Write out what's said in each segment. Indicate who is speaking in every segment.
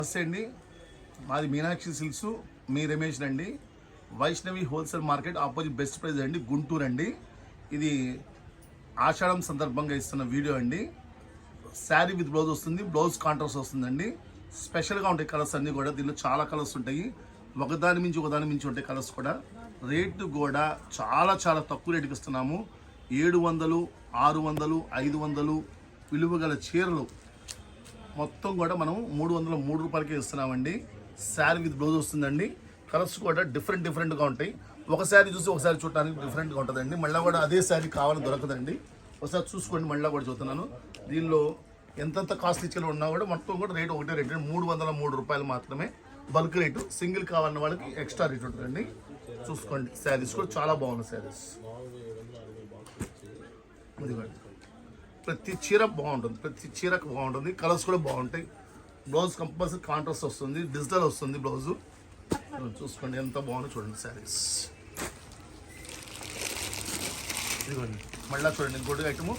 Speaker 1: నమస్తే అండి, మాది మీనాక్షి సిల్క్స్. మీ రమేష్ అండి. Vaishnavi wholesale market opposite best price అండి, గుంటూరు అండి. ఇది ఆషాఢం సందర్భంగా ఇస్తున్న వీడియో అండి. శారీ విత్ బ్లౌజ్ వస్తుంది, బ్లౌజ్ కాంట్రాస్ట్ వస్తుందండి. స్పెషల్గా ఉంటాయి కలర్స్ అన్నీ కూడా. దీనిలో చాలా కలర్స్ ఉంటాయి, ఒకదాని మించి ఉంటాయి కలర్స్ కూడా. రేటు కూడా చాలా చాలా తక్కువ రేటుకి ఇస్తున్నాము. 700, 600, 500 విలువ గల చీరలు మొత్తం కూడా మనం 303 రూపాయలకే ఇస్తున్నామండి. శారీ విత్ బ్లౌజ్ వస్తుందండి. కలర్స్ కూడా డిఫరెంట్గా ఉంటాయి. ఒక శారీ చూసి ఒకసారి చూడటానికి డిఫరెంట్గా ఉంటుందండి. మళ్ళీ కూడా అదే శారీ కావాలని దొరకదండి. ఒకసారి చూసుకోండి. మళ్ళీ కూడా చూస్తున్నాను. దీనిలో ఎంతంత కాస్ట్ ఇచ్చేలు ఉన్నా కూడా మొత్తం కూడా రేటు ఒకటే రేటు, 303 రూపాయలు మాత్రమే బల్క్ రేటు. సింగిల్ కావాలన్న వాళ్ళకి ఎక్స్ట్రా రేట్ ఉంటుందండి. చూసుకోండి. శారీస్ కూడా చాలా బాగున్నాయి శారీస్. ఇదిగోండి, ప్రతి చీర బాగుంటుంది, కలర్స్ కూడా బాగుంటాయి. బ్లౌజ్ కంపల్సరీ కాంట్రాస్ట్ వస్తుంది, డిజిటల్ వస్తుంది బ్లౌజు. చూసుకోండి ఎంత బాగుందో చూడండి శారీస్. ఇదిగోండి మళ్ళీ చూడండి, ఇంకోటి ఐటము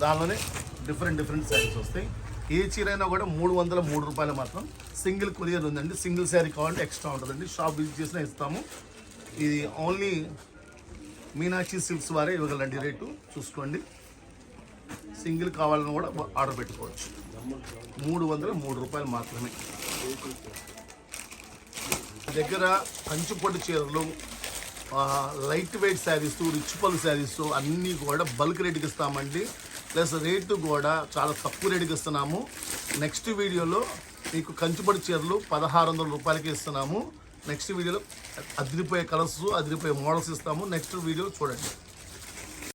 Speaker 1: దానిలోనే డిఫరెంట్ శారీస్ వస్తాయి. ఏ చీర అయినా కూడా 303 రూపాయలు మాత్రం. సింగిల్ కొరియర్ ఉందండి. సింగిల్ శారీ కావాలంటే ఎక్స్ట్రా ఉంటుందండి. షాప్ విజిట్ చేసినా ఇస్తాము. ఇది ఓన్లీ మీనాక్షి సిల్క్స్ వారే ఇవ్వగలండి రేటు. చూసుకోండి. సింగిల్ కావాలని కూడా ఆర్డర్ పెట్టుకోవచ్చు. 303 రూపాయలు మాత్రమే. దగ్గర కంచుపొట్టు చీరలు, లైట్ వెయిట్ శారీస్, రిచ్ పళ్ళు శారీస్ అన్నీ కూడా బల్క్ రేటుకి ఇస్తామండి. ప్లస్ రేటు కూడా చాలా తక్కువ రేటుకి ఇస్తున్నాము. నెక్స్ట్ వీడియోలో మీకు కంచుపొట్టు చీరలు 1600 రూపాయలకి ఇస్తున్నాము. నెక్స్ట్ వీడియోలో అదిరిపోయే కలర్స్, అదిరిపోయే మోడల్స్ ఇస్తాము. నెక్స్ట్ వీడియో చూడండి.